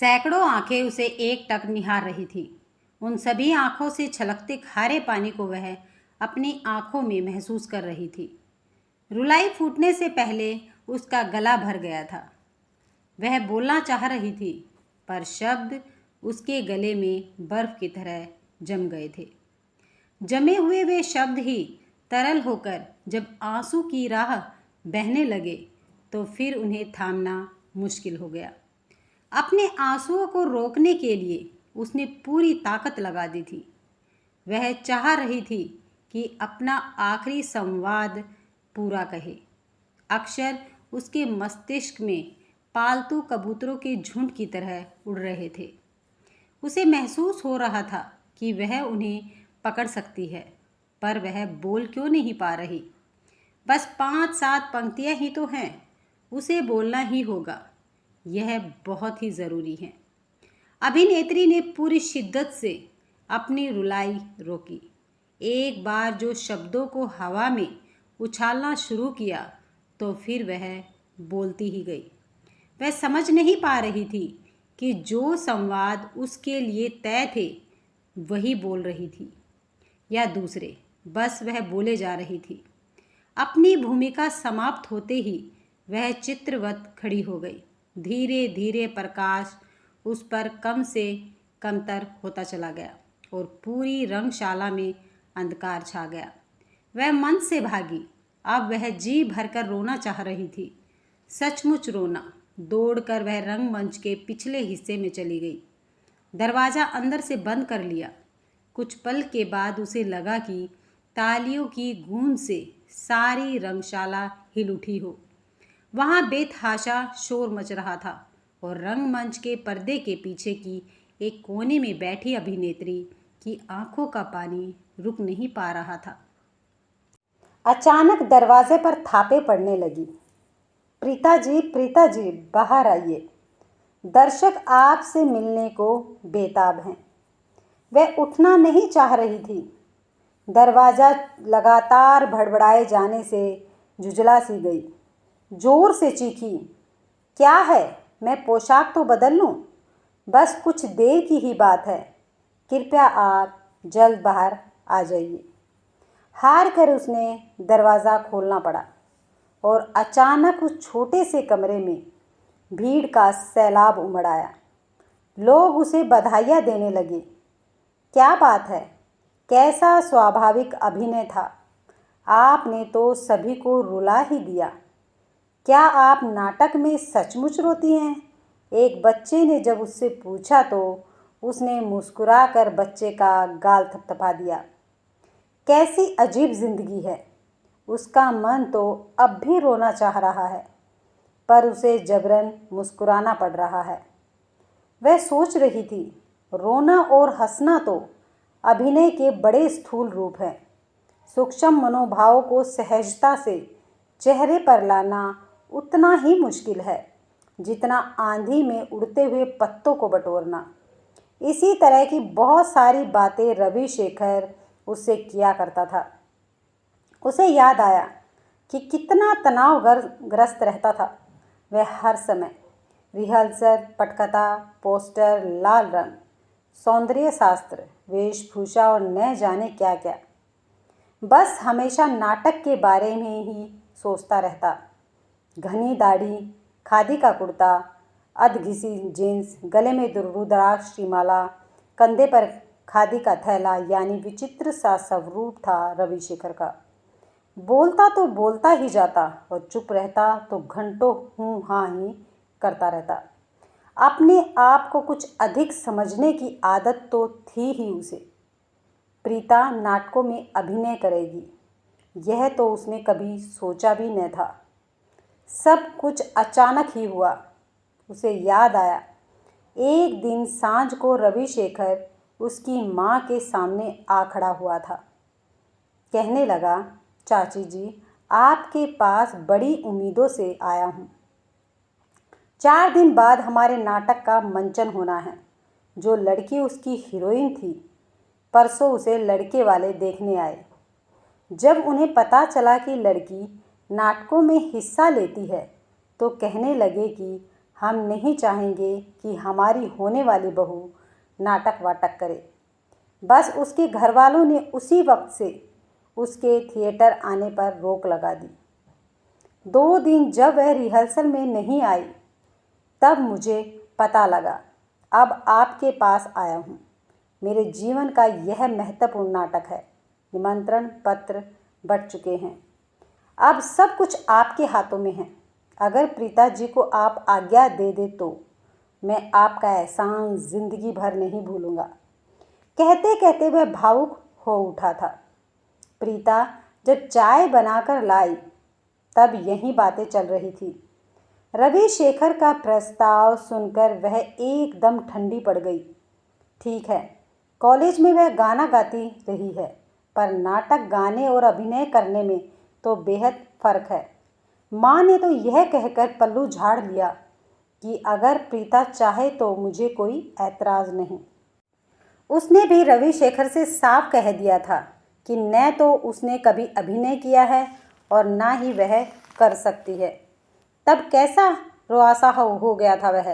सैकड़ों आंखें उसे एकटक निहार रही थी। उन सभी आंखों से छलकते खारे पानी को वह अपनी आंखों में महसूस कर रही थी। रुलाई फूटने से पहले उसका गला भर गया था। वह बोलना चाह रही थी, पर शब्द उसके गले में बर्फ की तरह जम गए थे। जमे हुए वे शब्द ही तरल होकर जब आंसू की राह बहने लगे तो फिर उन्हें थामना मुश्किल हो गया। अपने आंसुओं को रोकने के लिए उसने पूरी ताकत लगा दी थी। वह चाह रही थी कि अपना आखिरी संवाद पूरा कहे। अक्षर उसके मस्तिष्क में पालतू कबूतरों के झुंड की तरह उड़ रहे थे। उसे महसूस हो रहा था कि वह उन्हें पकड़ सकती है, पर वह बोल क्यों नहीं पा रही। बस 5-7 पंक्तियां ही तो हैं, उसे बोलना ही होगा। यह बहुत ही ज़रूरी है। अभिनेत्री ने पूरी शिद्दत से अपनी रुलाई रोकी। एक बार जो शब्दों को हवा में उछालना शुरू किया तो फिर वह बोलती ही गई। वह समझ नहीं पा रही थी कि जो संवाद उसके लिए तय थे वही बोल रही थी या दूसरे। बस वह बोले जा रही थी। अपनी भूमिका समाप्त होते ही वह चित्रवत खड़ी हो गई। धीरे धीरे प्रकाश उस पर कम से कमतर होता चला गया और पूरी रंगशाला में अंधकार छा गया। वह मंच से भागी। अब वह जी भरकर रोना चाह रही थी, सचमुच रोना। दौड़कर वह रंगमंच के पिछले हिस्से में चली गई। दरवाज़ा अंदर से बंद कर लिया। कुछ पल के बाद उसे लगा कि तालियों की गूंज से सारी रंगशाला हिल उठी हो। वहाँ बेतहाशा शोर मच रहा था और रंगमंच के पर्दे के पीछे की एक कोने में बैठी अभिनेत्री की आंखों का पानी रुक नहीं पा रहा था। अचानक दरवाजे पर थापे पड़ने लगी। प्रीता जी, बाहर आइए। दर्शक आपसे मिलने को बेताब हैं। वह उठना नहीं चाह रही थी। दरवाज़ा लगातार भड़बड़ाए जाने से झुंझला सी गई। जोर से चीखी, क्या है? मैं पोशाक तो बदल लूँ? बस कुछ देर की ही बात है। कृपया आप जल्द बाहर आ जाइए। हार कर उसने दरवाज़ा खोलना पड़ा और अचानक उस छोटे से कमरे में भीड़ का सैलाब उमड़ आया। लोग उसे बधाइयाँ देने लगे। क्या बात है, कैसा स्वाभाविक अभिनय था। आपने तो सभी को रुला ही दिया। क्या आप नाटक में सचमुच रोती हैं? एक बच्चे ने जब उससे पूछा तो उसने मुस्कुराकर बच्चे का गाल थपथपा दिया। कैसी अजीब जिंदगी है। उसका मन तो अब भी रोना चाह रहा है, पर उसे जबरन मुस्कुराना पड़ रहा है। वह सोच रही थी, रोना और हंसना तो अभिनय के बड़े स्थूल रूप हैं। सूक्ष्म मनोभाव को सहजता से चेहरे पर लाना उतना ही मुश्किल है जितना आंधी में उड़ते हुए पत्तों को बटोरना। इसी तरह की बहुत सारी बातें रवि शेखर उससे किया करता था। उसे याद आया कि कितना तनावग्रस्त रहता था वह हर समय। रिहर्सल, पटकथा, पोस्टर, लाल रंग, सौंदर्य शास्त्र, वेशभूषा और न जाने क्या क्या। बस हमेशा नाटक के बारे में ही सोचता रहता। घनी दाढ़ी, खादी का कुर्ता, अधघिसी जीन्स, गले में रुद्राक्ष की माला, कंधे पर खादी का थैला, यानी विचित्र सा स्वरूप था रवि शेखर का। बोलता तो बोलता ही जाता और चुप रहता तो घंटों हूँ हाँ ही करता रहता। अपने आप को कुछ अधिक समझने की आदत तो थी ही उसे। प्रीता नाटकों में अभिनय करेगी, यह तो उसने कभी सोचा भी न था। सब कुछ अचानक ही हुआ। उसे याद आया, एक दिन सांझ को रवि शेखर उसकी माँ के सामने आ खड़ा हुआ था। कहने लगा, चाची जी, आपके पास बड़ी उम्मीदों से आया हूँ। 4 दिन बाद हमारे नाटक का मंचन होना है। जो लड़की उसकी हीरोइन थी, परसों उसे लड़के वाले देखने आए। जब उन्हें पता चला कि लड़की नाटकों में हिस्सा लेती है तो कहने लगे कि हम नहीं चाहेंगे कि हमारी होने वाली बहू नाटक वाटक करे। बस उसके घर वालों ने उसी वक्त से उसके थिएटर आने पर रोक लगा दी। 2 दिन जब वह रिहर्सल में नहीं आई तब मुझे पता लगा। अब आपके पास आया हूँ। मेरे जीवन का यह महत्वपूर्ण नाटक है। निमंत्रण पत्र बढ़ चुके हैं। अब सब कुछ आपके हाथों में है। अगर प्रीता जी को आप आज्ञा दे दे तो मैं आपका एहसान जिंदगी भर नहीं भूलूंगा। कहते कहते वह भावुक हो उठा था। प्रीता जब चाय बनाकर लाई तब यही बातें चल रही थी। रविशेखर का प्रस्ताव सुनकर वह एकदम ठंडी पड़ गई। ठीक है, कॉलेज में वह गाना गाती रही है, पर नाटक गाने और अभिनय करने में तो बेहद फर्क है। माँ ने तो यह कहकर पल्लू झाड़ लिया कि अगर प्रीता चाहे तो मुझे कोई ऐतराज़ नहीं। उसने भी रविशेखर से साफ कह दिया था कि न तो उसने कभी अभिनय किया है और ना ही वह कर सकती है। तब कैसा रुआसा हो गया था वह।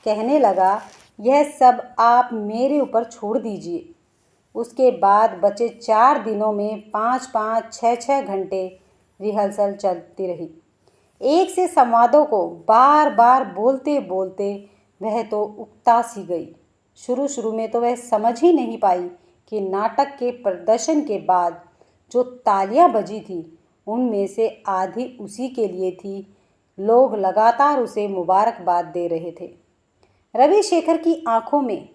कहने लगा, यह सब आप मेरे ऊपर छोड़ दीजिए। उसके बाद बचे 4 दिनों में 5-5, 6-6 घंटे रिहर्सल चलती रही। एक से संवादों को बार बार बोलते बोलते वह तो उकता सी गई। शुरू में तो वह समझ ही नहीं पाई कि नाटक के प्रदर्शन के बाद जो तालियां बजी थी उनमें से आधी उसी के लिए थी। लोग लगातार उसे मुबारकबाद दे रहे थे। रविशेखर की आंखों में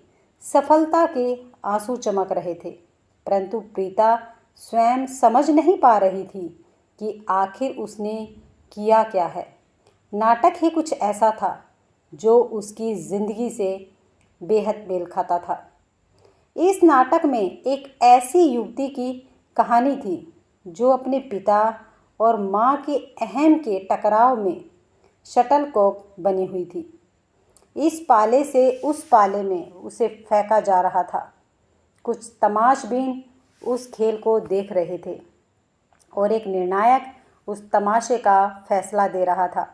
सफलता के आंसू चमक रहे थे, परंतु प्रीता स्वयं समझ नहीं पा रही थी कि आखिर उसने किया क्या है। नाटक ही कुछ ऐसा था जो उसकी जिंदगी से बेहद मेल खाता था। इस नाटक में एक ऐसी युवती की कहानी थी जो अपने पिता और माँ के अहम के टकराव में शटलकॉक बनी हुई थी। इस पाले से उस पाले में उसे फेंका जा रहा था। कुछ तमाशबीन उस खेल को देख रहे थे और एक निर्णायक उस तमाशे का फैसला दे रहा था।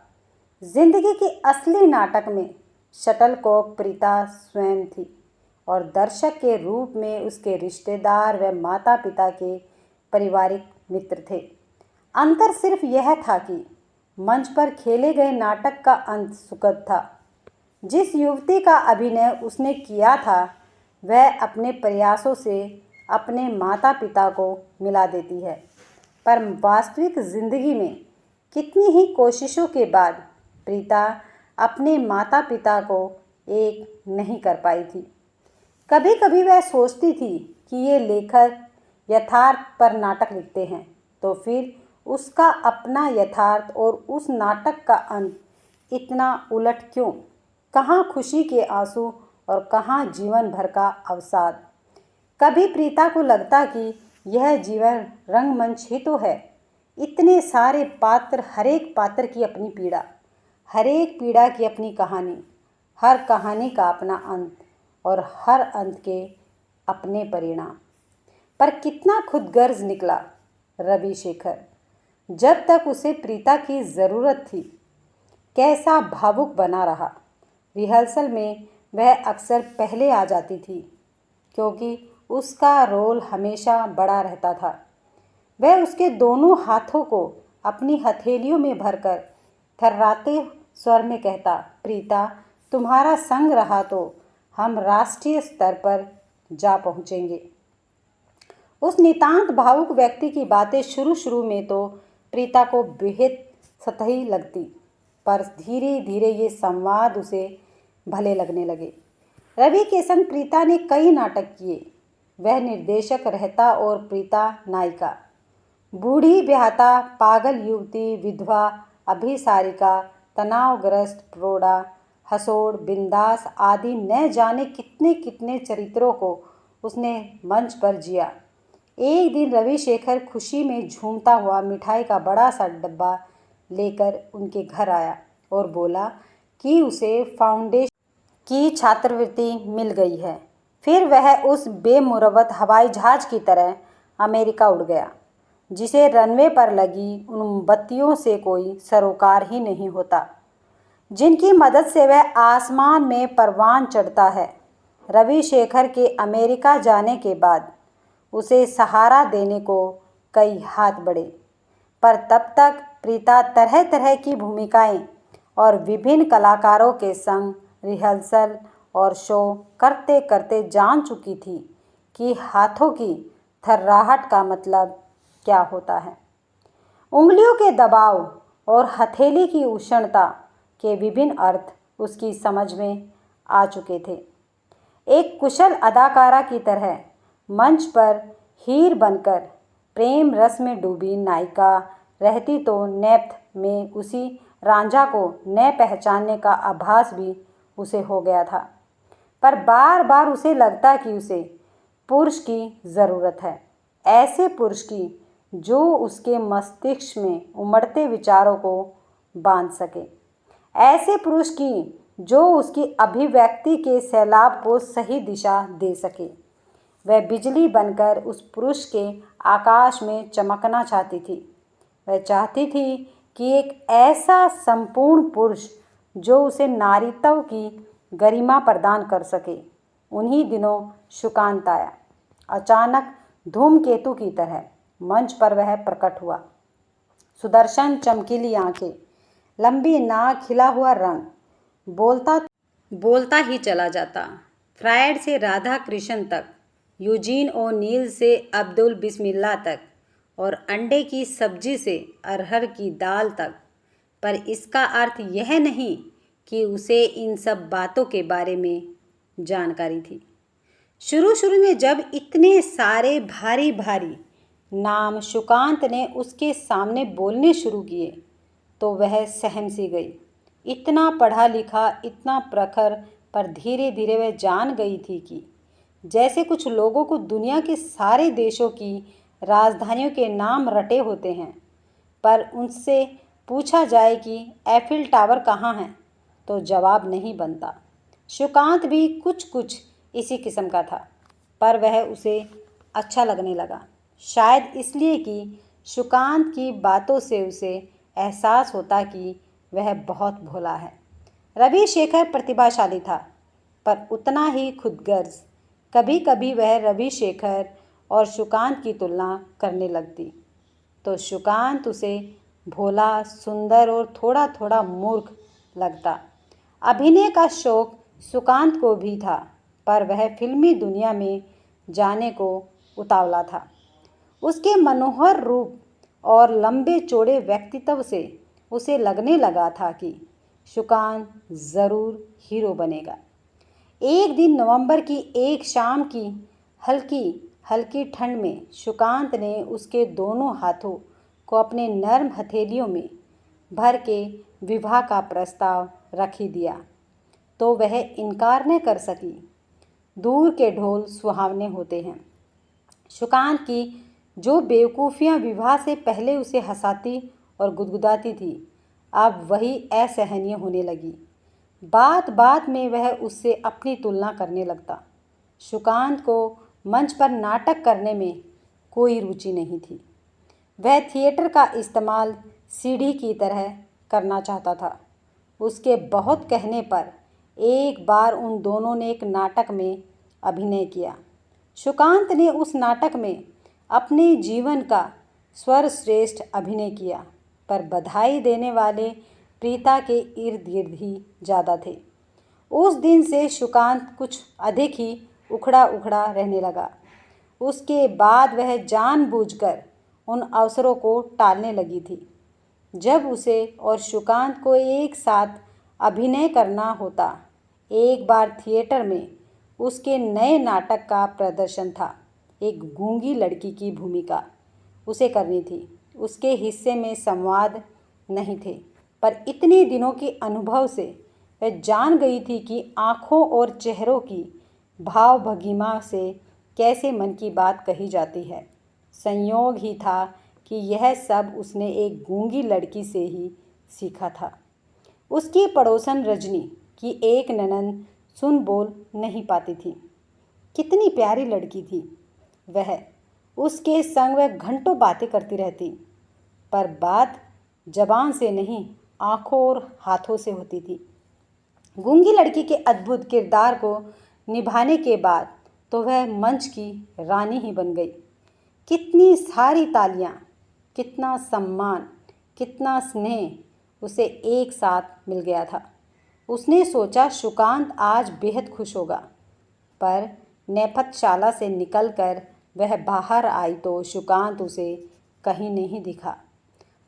जिंदगी के असली नाटक में शटलकॉक प्रीता स्वयं थी और दर्शक के रूप में उसके रिश्तेदार व माता पिता के पारिवारिक मित्र थे। अंतर सिर्फ यह था कि मंच पर खेले गए नाटक का अंत सुखद था। जिस युवती का अभिनय उसने किया था वह अपने प्रयासों से अपने माता पिता को मिला देती है, पर वास्तविक जिंदगी में कितनी ही कोशिशों के बाद प्रीता अपने माता पिता को एक नहीं कर पाई थी। कभी कभी वह सोचती थी कि ये लेखक यथार्थ पर नाटक लिखते हैं, तो फिर उसका अपना यथार्थ और उस नाटक का अंत इतना उलट क्यों? कहाँ खुशी के आंसू और कहाँ जीवन भर का अवसाद। कभी प्रीता को लगता कि यह जीवन रंगमंच ही तो है। इतने सारे पात्र, हर एक पात्र की अपनी पीड़ा, हर एक पीड़ा की अपनी कहानी, हर कहानी का अपना अंत और हर अंत के अपने परिणाम। पर कितना खुदगर्ज निकला रविशेखर। जब तक उसे प्रीता की ज़रूरत थी कैसा भावुक बना रहा। रिहर्सल में वह अक्सर पहले आ जाती थी क्योंकि उसका रोल हमेशा बड़ा रहता था। वह उसके दोनों हाथों को अपनी हथेलियों में भरकर थर्राते स्वर में कहता, प्रीता तुम्हारा संग रहा तो हम राष्ट्रीय स्तर पर जा पहुँचेंगे। उस नितांत भावुक व्यक्ति की बातें शुरू में तो प्रीता को बेहद सतही लगती, पर धीरे धीरे ये संवाद उसे भले लगने लगे। रवि के संग प्रीता ने कई नाटक किए। वह निर्देशक रहता और प्रीता नायिका। बूढ़ी ब्याहता, पागल युवती, विधवा, अभिसारिका, तनावग्रस्त प्रोड़ा, हसोड़, बिंदास आदि न जाने कितने कितने चरित्रों को उसने मंच पर जिया। एक दिन रविशेखर खुशी में झूमता हुआ मिठाई का बड़ा सा डब्बा लेकर उनके घर आया और बोला कि उसे फाउंडेशन की छात्रवृत्ति मिल गई है। फिर वह उस बेमुरवत हवाई जहाज की तरह अमेरिका उड़ गया जिसे रनवे पर लगी उन बत्तियों से कोई सरोकार ही नहीं होता। जिनकी मदद से वह आसमान में परवान चढ़ता है। रविशेखर के अमेरिका जाने के बाद उसे सहारा देने को कई हाथ बढ़े, पर तब तक प्रीता तरह तरह की भूमिकाएं और विभिन्न कलाकारों के संग रिहर्सल और शो करते करते जान चुकी थी कि हाथों की थर्राहट का मतलब क्या होता है। उंगलियों के दबाव और हथेली की उष्णता के विभिन्न अर्थ उसकी समझ में आ चुके थे। एक कुशल अदाकारा की तरह मंच पर हीर बनकर प्रेम रस में डूबी नायिका रहती तो नेपथ में उसी रांझा को न पहचानने का आभास भी उसे हो गया था। पर बार बार उसे लगता कि उसे पुरुष की ज़रूरत है, ऐसे पुरुष की जो उसके मस्तिष्क में उमड़ते विचारों को बांध सके, ऐसे पुरुष की जो उसकी अभिव्यक्ति के सैलाब को सही दिशा दे सके। वह बिजली बनकर उस पुरुष के आकाश में चमकना चाहती थी। वह चाहती थी कि एक ऐसा संपूर्ण पुरुष जो उसे नारीत्व की गरिमा प्रदान कर सके। उन्हीं दिनों सुकांत आया। अचानक धूमकेतु की तरह मंच पर वह प्रकट हुआ। सुदर्शन चमकीली आंखें, लंबी नाक, खिला हुआ रंग, बोलता ही चला जाता। फ्रायड से राधा कृष्ण तक, यूजीन ओनील से अब्दुल बिस्मिल्लाह तक और अंडे की सब्जी से अरहर की दाल तक। पर इसका अर्थ यह नहीं कि उसे इन सब बातों के बारे में जानकारी थी। शुरू शुरू में जब इतने सारे भारी भारी नाम सुकांत ने उसके सामने बोलने शुरू किए तो वह सहम सी गई। इतना पढ़ा लिखा, इतना प्रखर, पर धीरे धीरे वह जान गई थी कि जैसे कुछ लोगों को दुनिया के सारे देशों की राजधानियों के नाम रटे होते हैं, पर उनसे पूछा जाए कि एफिल टावर कहाँ है तो जवाब नहीं बनता। सुकांत भी कुछ कुछ इसी किस्म का था, पर वह उसे अच्छा लगने लगा। शायद इसलिए कि सुकांत की बातों से उसे एहसास होता कि वह बहुत भोला है। रविशेखर प्रतिभाशाली था, पर उतना ही खुदगर्ज। कभी कभी वह रविशेखर और सुकांत की तुलना करने लगती तो सुकांत उसे भोला, सुंदर और थोड़ा थोड़ा मूर्ख लगता। अभिनय का शौक सुकांत को भी था, पर वह फिल्मी दुनिया में जाने को उतावला था। उसके मनोहर रूप और लंबे चौड़े व्यक्तित्व से उसे लगने लगा था कि सुकांत ज़रूर हीरो बनेगा। एक दिन नवंबर की एक शाम की हल्की हल्की ठंड में सुकांत ने उसके दोनों हाथों को अपने नर्म हथेलियों में भर के विवाह का प्रस्ताव रख ही दिया तो वह इनकार न कर सकी। दूर के ढोल सुहावने होते हैं। सुकांत की जो बेवकूफ़ियाँ विवाह से पहले उसे हंसाती और गुदगुदाती थी, अब वही असहनीय होने लगी। बात बात में वह उससे अपनी तुलना करने लगता। सुकांत को मंच पर नाटक करने में कोई रुचि नहीं थी। वह थिएटर का इस्तेमाल सीढ़ी की तरह करना चाहता था। उसके बहुत कहने पर एक बार उन दोनों ने एक नाटक में अभिनय किया। सुकांत ने उस नाटक में अपने जीवन का सर्वश्रेष्ठ अभिनय किया, पर बधाई देने वाले प्रीता के इर्द गिर्द ही ज़्यादा थे। उस दिन से सुकांत कुछ अधिक ही उखड़ा उखड़ा रहने लगा। उसके बाद वह जानबूझकर उन अवसरों को टालने लगी थी जब उसे और सुकांत को एक साथ अभिनय करना होता। एक बार थिएटर में उसके नए नाटक का प्रदर्शन था। एक गूंगी लड़की की भूमिका उसे करनी थी। उसके हिस्से में संवाद नहीं थे, पर इतने दिनों के अनुभव से वह जान गई थी कि आँखों और चेहरों की भाव भंगिमा से कैसे मन की बात कही जाती है। संयोग ही था कि यह सब उसने एक गूंगी लड़की से ही सीखा था। उसकी पड़ोसन रजनी की एक ननंद सुन बोल नहीं पाती थी। कितनी प्यारी लड़की थी वह। उसके संग वह घंटों बातें करती रहती, पर बात जबान से नहीं आँखों और हाथों से होती थी। गूंगी लड़की के अद्भुत किरदार को निभाने के बाद तो वह मंच की रानी ही बन गई। कितनी सारी तालियां, कितना सम्मान, कितना स्नेह उसे एक साथ मिल गया था। उसने सोचा सुकांत आज बेहद खुश होगा, पर नेपथ्यशाला से निकलकर वह बाहर आई तो सुकांत उसे कहीं नहीं दिखा।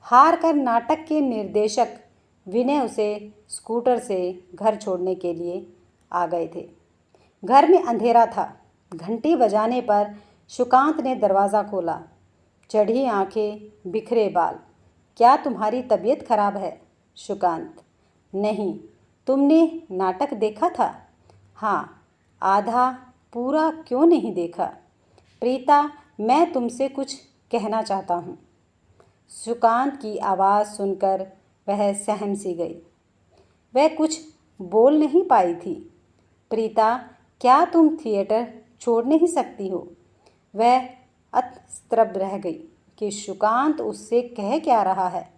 हार कर नाटक के निर्देशक विनय उसे स्कूटर से घर छोड़ने के लिए आ गए थे। घर में अंधेरा था। घंटी बजाने पर सुकांत ने दरवाज़ा खोला। चढ़ी आंखें, बिखरे बाल। क्या तुम्हारी तबीयत खराब है? सुकांत: नहीं। तुमने नाटक देखा था? हाँ। आधा, पूरा क्यों नहीं देखा? प्रीता, मैं तुमसे कुछ कहना चाहता हूँ। सुकांत की आवाज़ सुनकर वह सहम सी गई। वह कुछ बोल नहीं पाई थी। प्रीता, क्या तुम थिएटर छोड़ नहीं सकती हो? वह अस्तरब रह गई कि सुकांत उससे कह क्या रहा है।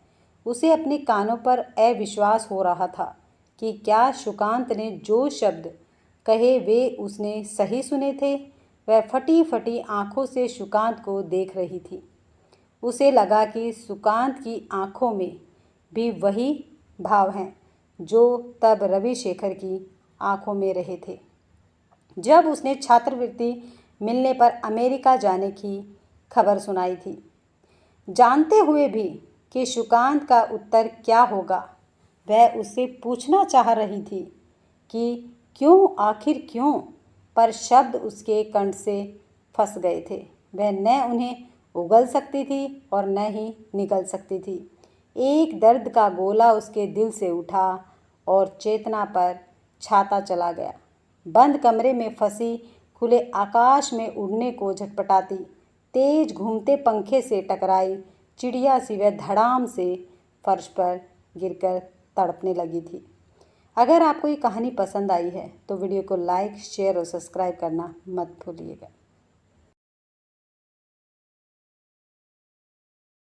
उसे अपने कानों पर अविश्वास हो रहा था कि क्या सुकांत ने जो शब्द कहे वे उसने सही सुने थे। वह फटी फटी आंखों से सुकांत को देख रही थी। उसे लगा कि सुकांत की आंखों में भी वही भाव हैं जो तब रविशेखर की आंखों में रहे थे जब उसने छात्रवृत्ति मिलने पर अमेरिका जाने की खबर सुनाई थी। जानते हुए भी कि सुकांत का उत्तर क्या होगा, वह उससे पूछना चाह रही थी कि क्यों, आखिर क्यों, पर शब्द उसके कंठ से फंस गए थे। वह न उन्हें उगल सकती थी और न ही निगल सकती थी। एक दर्द का गोला उसके दिल से उठा और चेतना पर छाता चला गया। बंद कमरे में फंसी, खुले आकाश में उड़ने को झटपटाती, तेज घूमते पंखे से टकराई चिड़िया सी वह धड़ाम से फर्श पर गिरकर तड़पने लगी थी। अगर आपको ये कहानी पसंद आई है तो वीडियो को लाइक, शेयर और सब्सक्राइब करना मत भूलिएगा।